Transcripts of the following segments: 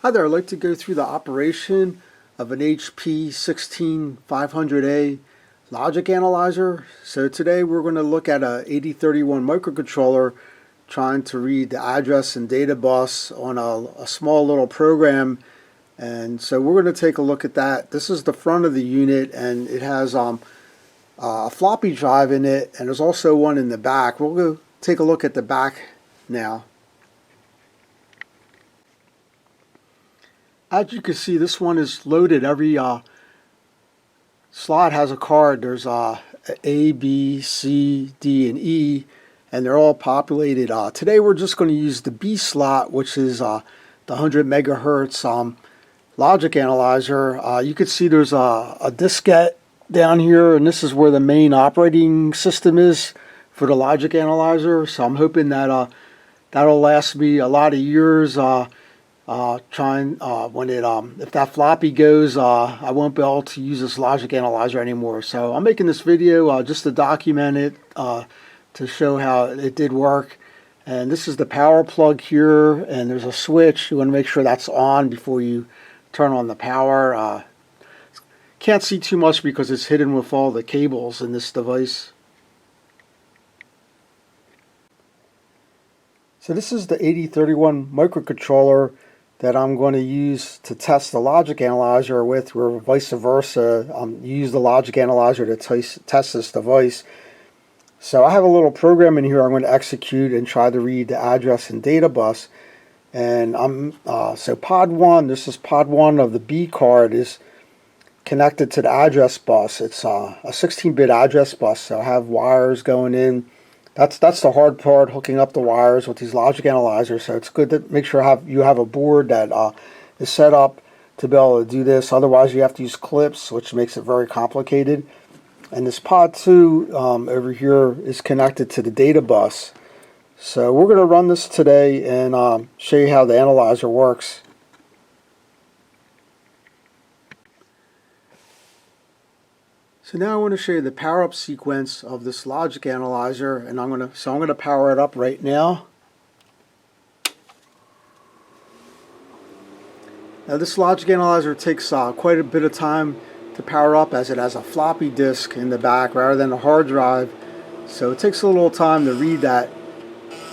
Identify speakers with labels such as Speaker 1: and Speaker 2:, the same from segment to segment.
Speaker 1: Hi there, I'd like to go through the operation of an HP16500A Logic Analyzer. So today we're going to look at a 8031 microcontroller trying to read the address and data bus on a small little program. And so we're going to take a look at that. This is the front of the unit, and it has a floppy drive in it, and there's also one in the back. We'll go take a look at the back now. As you can see, this one is loaded. Every slot has a card. There's A, B, C, D, and E, and they're all populated. Today we're just going to use the B slot, which is the 100 megahertz logic analyzer. You can see there's a diskette down here, and this is where the main operating system is for the logic analyzer. So I'm hoping that that'll last me a lot of years. If that floppy goes, I won't be able to use this logic analyzer anymore. So I'm making this video just to document it, to show how it did work. And this is the power plug here, and there's a switch. You want to make sure that's on before you turn on the power. Can't see too much because it's hidden with all the cables in this device. So this is the 8031 microcontroller that I'm going to use to test the logic analyzer with, or vice versa. Use the logic analyzer to test this device. So I have a little program in here I'm going to execute and try to read the address and data bus. And so pod 1, this is pod 1 of the B card, is connected to the address bus. It's a 16-bit address bus, so I have wires going in. That's the hard part, hooking up the wires with these logic analyzers. So it's good to make sure you have a board that is set up to be able to do this. Otherwise, you have to use clips, which makes it very complicated. And this pod 2 over here is connected to the data bus. So we're going to run this today and show you how the analyzer works. So now I want to show you the power up sequence of this logic analyzer, and I'm going to power it up right now. Now this logic analyzer takes quite a bit of time to power up, as it has a floppy disk in the back rather than a hard drive. So it takes a little time to read that,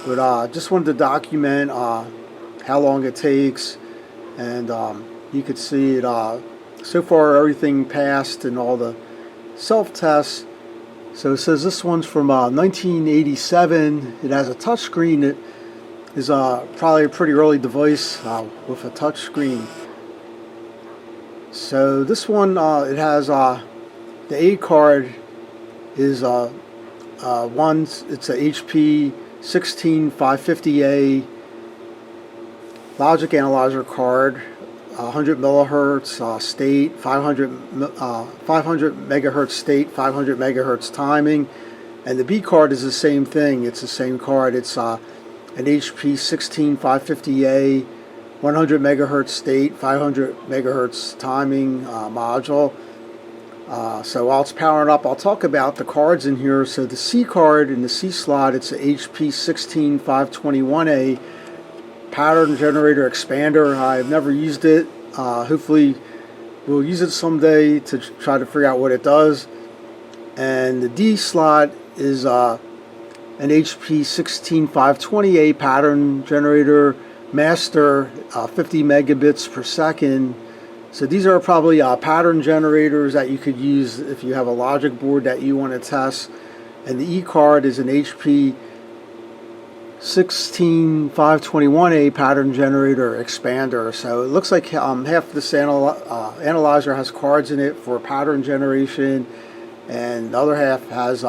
Speaker 1: but just wanted to document how long it takes, and you could see it. So far everything passed and all the self-tests. So it says this one's from 1987. It has a touch screen. It is probably a pretty early device with a touch screen. So this one, it has the A card is it's a HP 16500A Logic Analyzer card. 100 millihertz state, 500 megahertz state, 500 megahertz timing, and the B card is the same thing. It's the same card. It's an HP 16500A 100 megahertz state, 500 megahertz timing module. So while it's powering up, I'll talk about the cards in here. So the C card in the C slot, it's an HP 16521A pattern generator expander. I've never used it. Hopefully we'll use it someday to try to figure out what it does. And the D slot is an HP 16520A pattern generator master, 50 megabits per second. So these are probably pattern generators that you could use if you have a logic board that you want to test. And the E card is an HP 16521A pattern generator expander. So it looks like half this analyzer has cards in it for pattern generation, and the other half has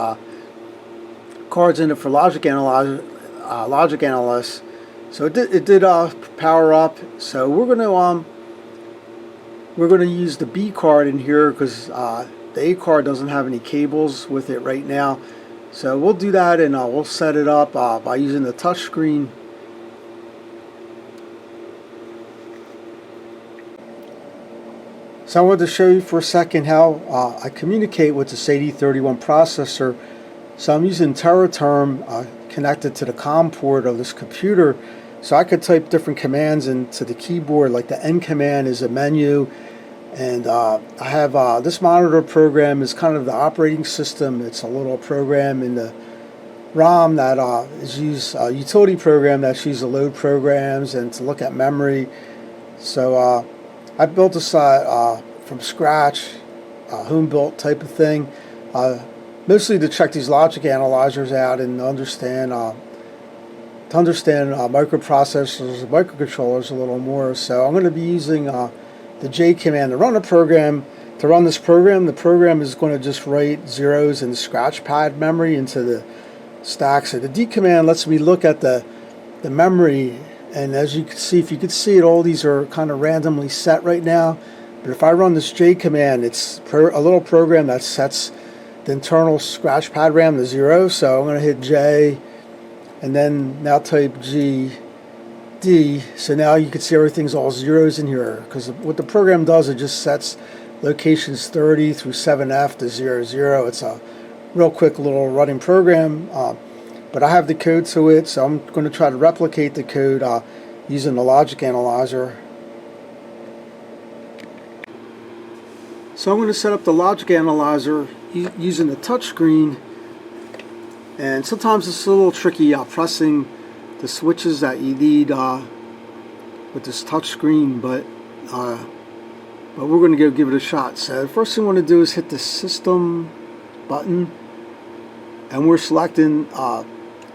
Speaker 1: cards in it for logic analysis. So it did power up. So we're going to use the B card in here because the A card doesn't have any cables with it right now. So we'll do that, and we'll set it up by using the touch screen. So I wanted to show you for a second how I communicate with this 8031 processor. So I'm using TerraTerm connected to the COM port of this computer, So I could type different commands into the keyboard, like the N command is a menu, and I have this monitor program is kind of the operating system. It's a little program in the ROM that is used, a utility program that's used to load programs and to look at memory. So I built this from scratch, home-built type of thing, mostly to check these logic analyzers out and understand microprocessors and microcontrollers a little more. So I'm going to be using the J command to run a program. To run this program, the program is going to just write zeros in the scratch pad memory into the stack. So the D command lets me look at the memory, and as you can see, if you could see it, all these are kind of randomly set right now. But if I run this J command, it's a little program that sets the internal scratch pad RAM to 0. So I'm going to hit J, and then now type G, D. So now you can see everything's all zeros in here, because what the program does, it just sets locations 30 through 7F to 0, 0. It's a real quick little running program, but I have the code to it, so I'm going to try to replicate the code using the logic analyzer. So I'm going to set up the logic analyzer using the touch screen, and sometimes it's a little tricky pressing the switches that you need with this touch screen, but we're going to go give it a shot. So the first thing we want to do is hit the system button, and we're selecting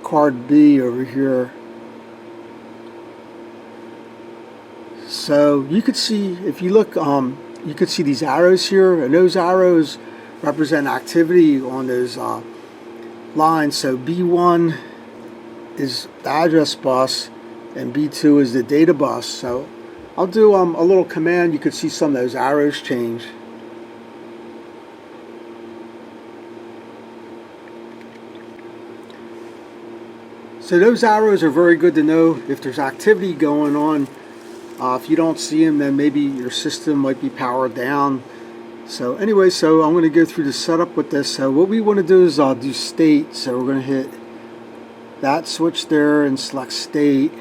Speaker 1: card B over here. So you could see, if you look, you could see these arrows here, and those arrows represent activity on those lines. So B1 is the address bus, and B2 is the data bus. So I'll do a little command. You could see some of those arrows change. So those arrows are very good to know if there's activity going on. If you don't see them, then maybe your system might be powered down. So anyway, so I'm going to go through the setup with this. So what we want to do is do state. So we're going to hit that switch there and select state.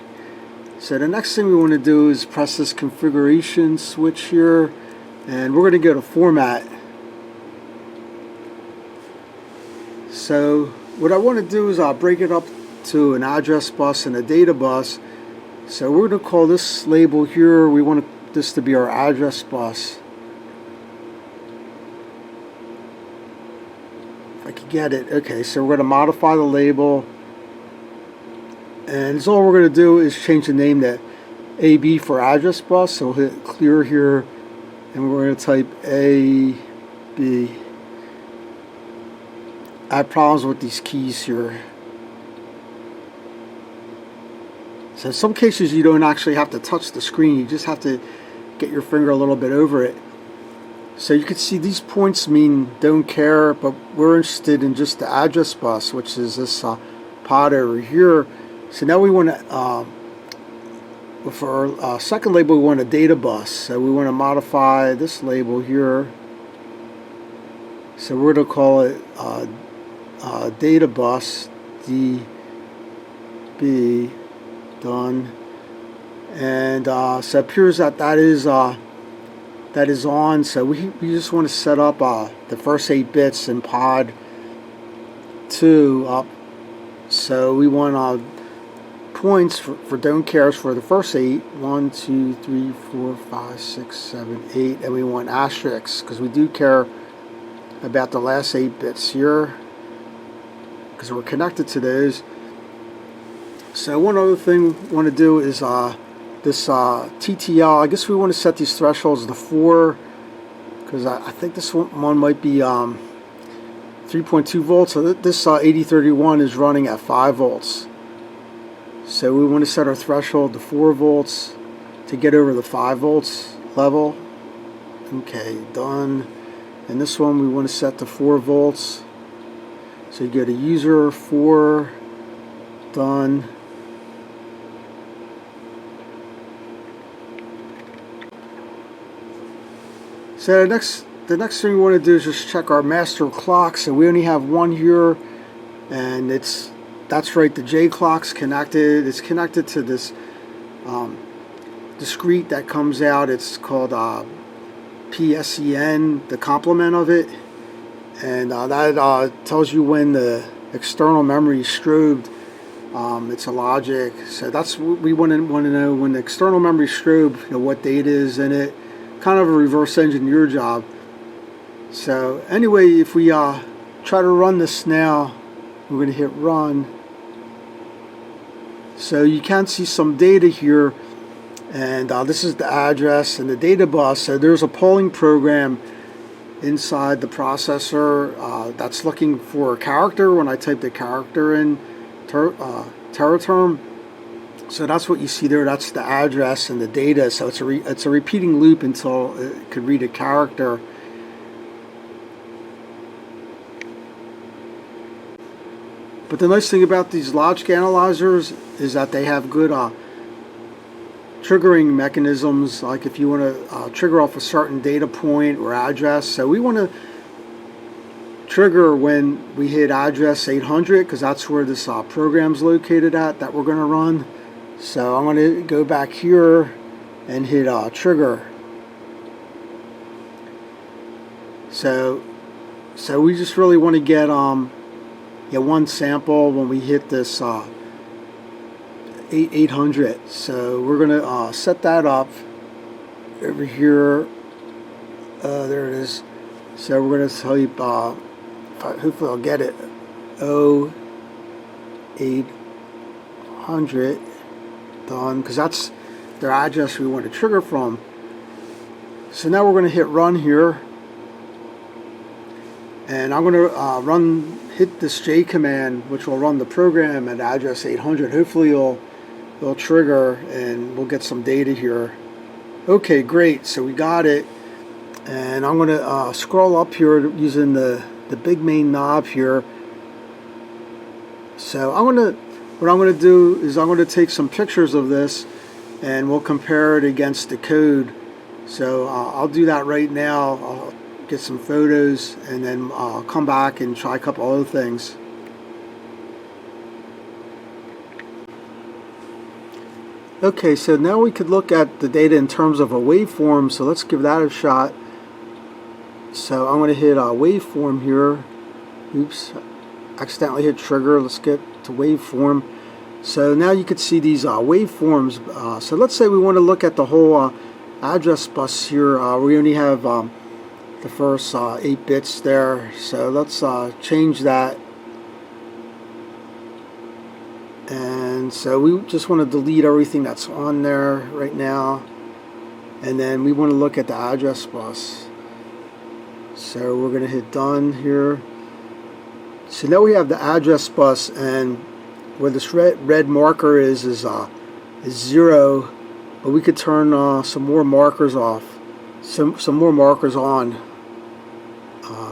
Speaker 1: So the next thing we want to do is press this configuration switch here, and we're going to go to format. So what I want to do is break it up to an address bus and a data bus. So we're going to call this label here, we want this to be our address bus. If I could get it. Okay, so we're going to modify the label, and all we're going to do is change the name to AB for address bus. So we'll hit clear here, and we're going to type AB. I have problems with these keys here. So in some cases you don't actually have to touch the screen, you just have to get your finger a little bit over it. So you can see these points mean don't care, but we're interested in just the address bus, which is this pod over here. So now we want to, for our second label, we want a data bus. So we want to modify this label here. So we're going to call it data bus, DB, done. And so it appears that that is on. So we just want to set up the first 8 bits in pod 2 up. So we want points for don't cares for the first 8, 1, 2, 3, 4, 5, 6, 7, 8, and we want asterisks because we do care about the last 8 bits here because we're connected to those. So one other thing we want to do is this TTL. I guess we want to set these thresholds to 4 because I think this one might be 3.2 volts. So this 8031 is running at 5 volts. So we want to set our threshold to 4 volts to get over the 5 volts level. Okay, done. And this one we want to set to 4 volts. So you go to user 4, done. So the next thing we want to do is just check our master clock. So we only have one here, and that's right, the J clock's connected. It's connected to this discrete that comes out. It's called PSEN, the complement of it, and that tells you when the external memory is strobed. It's a logic, so that's what we want to know, when the external memory is strobed, what data is in it. Kind of a reverse engineer job. So anyway, if we try to run this now, we're going to hit run. So you can see some data here, and this is the address and the data bus. So there's a polling program inside the processor that's looking for a character when I type the character in teraterm. So that's what you see there. That's the address and the data. So it's a repeating loop until it could read a character. But the nice thing about these logic analyzers is that they have good triggering mechanisms, like if you want to trigger off a certain data point or address. So we want to trigger when we hit address 800, because that's where this program's located at that we're going to run. So I'm going to go back here and hit trigger. So we just really want to get one sample when we hit this 800. So we're going to set that up over here. There it is. So we're going to type, hopefully I'll get it, 0800, done, because that's their address we want to trigger from. So now we're going to hit run here, and I'm going to hit this J command, which will run the program at address 800. Hopefully it'll trigger and we'll get some data here. Okay, great. So we got it, and I'm going to scroll up here using the big main knob here. So what I'm going to do is I'm going to take some pictures of this, and we'll compare it against the code. So I'll do that right now. I'll get some photos, and then I'll come back and try a couple other things. Okay, so now we could look at the data in terms of a waveform, so let's give that a shot. So I'm going to hit waveform here. Oops, accidentally hit trigger. Let's get to waveform. So now you can see these waveforms. So let's say we want to look at the whole address bus here. We only have the first 8 bits there. So let's change that. And so we just want to delete everything that's on there right now. And then we want to look at the address bus. So we're going to hit done here. So now we have the address bus, and where this red marker is 0, but we could turn some more markers off, some more markers on.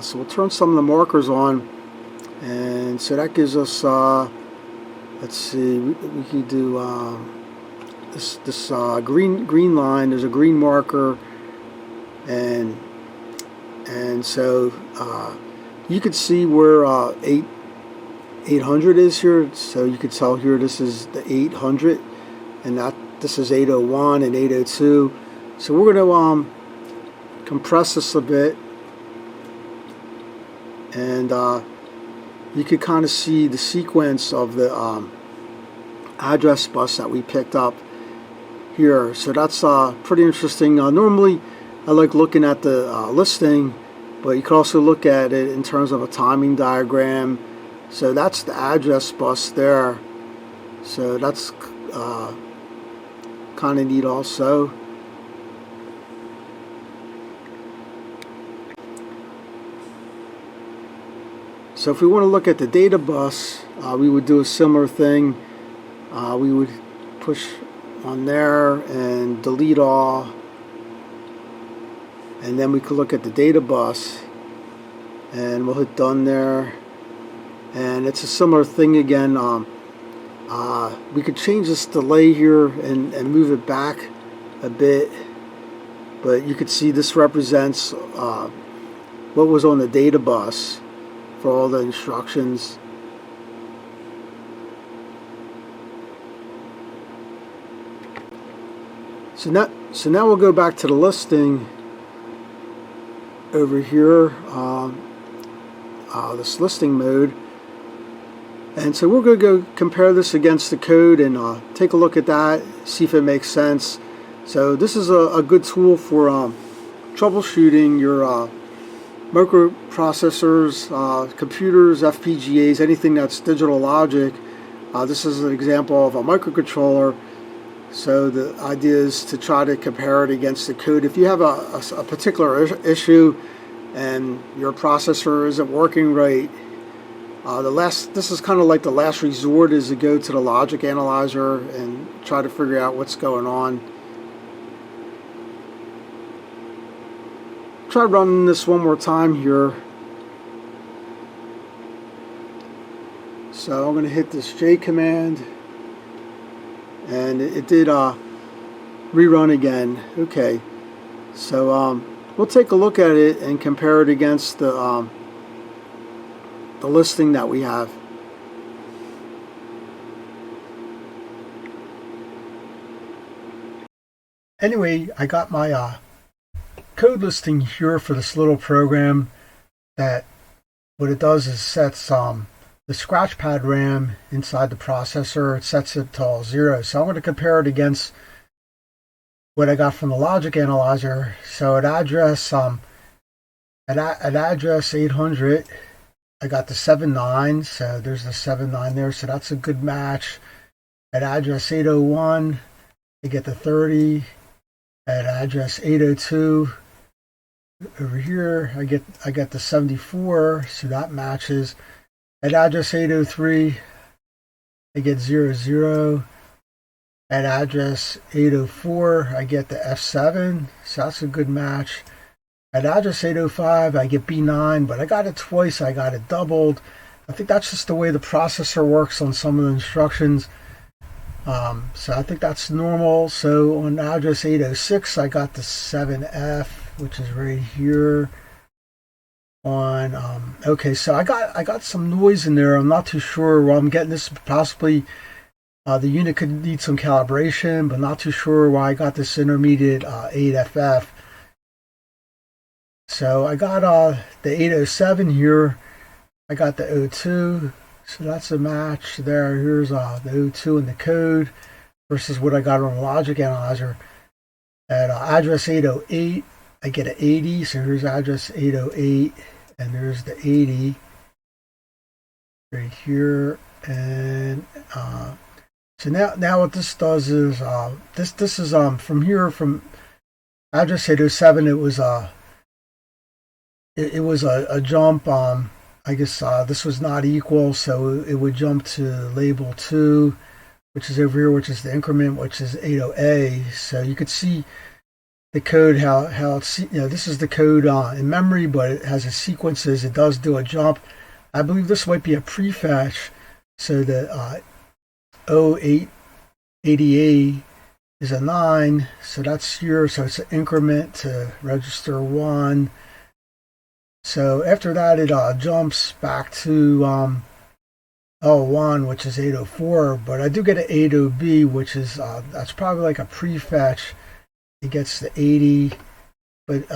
Speaker 1: So we'll turn some of the markers on, and so that gives us let's see, we can do this green line. There's a green marker, and so you could see where 800 is here. So you could tell here this is the 800, and this is 801 and 802. So we're going to compress this a bit, and you could kind of see the sequence of the address bus that we picked up here. So that's pretty interesting. Normally I like looking at the listing, but you can also look at it in terms of a timing diagram. So that's the address bus there. So that's kind of neat also. So if we want to look at the data bus, we would do a similar thing. We would push on there and delete all, and then we could look at the data bus, and we'll hit done there, and it's a similar thing again. We could change this delay here and move it back a bit, but you could see this represents what was on the data bus for all the instructions. So now we'll go back to the listing over here, this listing mode. And so we're going to go compare this against the code and take a look at that, see if it makes sense. So this is a good tool for troubleshooting your microprocessors, computers, FPGAs, anything that's digital logic. This is an example of a microcontroller. So the idea is to try to compare it against the code. If you have a particular issue and your processor isn't working right, this is kind of like the last resort, is to go to the Logic Analyzer and try to figure out what's going on. Try running this one more time here. So I'm going to hit this J command, and it did rerun again. Okay, so we'll take a look at it and compare it against the listing that we have. Anyway, I got my code listing here for this little program that what it does is sets the scratch pad RAM inside the processor. It sets it to all 0. So I'm going to compare it against what I got from the Logic Analyzer. So at address 800, I got the 79, so there's the 79 there, so that's a good match. At address 801, I get the 30. At address 802, over here, I get the 74, so that matches. At address 803, I get 00. At address 804, I get the F7, so that's a good match. At address 805, I get B9, but I got it twice. I got it doubled. I think that's just the way the processor works on some of the instructions. So I think that's normal. So on address 806, I got the 7F, which is right here. Okay, so I got some noise in there. I'm not too sure where I'm getting this. Possibly the unit could need some calibration, but not too sure why I got this intermediate 8FF. So I got the 807 here. I got the 02, so that's a match there. Here's the 02 in the code versus what I got on the Logic Analyzer. At address 808, I get an 80, so here's address 808, and there's the 80 right here. And so now what this does is this is from here, from address 807, it was a jump. I guess this was not equal, so it would jump to label 2, which is over here, which is the increment, which is 80A. So you could see the code, how it's, this is the code in memory, but it has a sequences. It does do a jump. I believe this might be a prefetch, so the 0880A is a 9, so that's here, so it's an increment to register 1. So after that, it jumps back to L1, which is 804, but I do get an 80B, which is that's probably like a prefetch. It gets the 80, but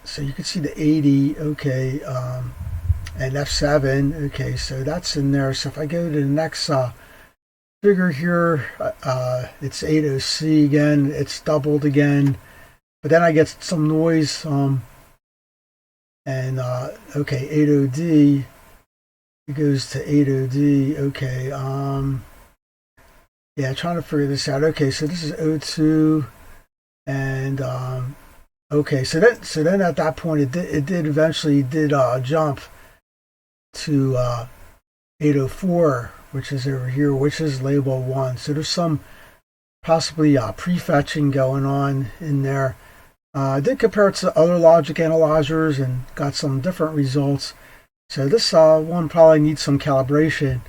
Speaker 1: so you can see the 80, okay, and F7, okay, so that's in there. So if I go to the next figure here, it's 80C again, it's doubled again, but then I get some noise. And okay, 80D, it goes to 80D. Okay, yeah, trying to figure this out. Okay, so this is 02, and okay, so then at that point it did eventually jump to 804, which is over here, which is label 1. So there's some possibly prefetching going on in there. I did compare it to other logic analyzers and got some different results. So this one probably needs some calibration.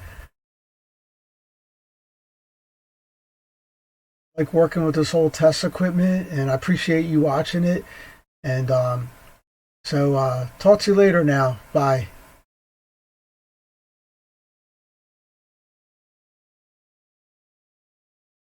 Speaker 1: I like working with this whole test equipment, and I appreciate you watching it. And so talk to you later now. Bye.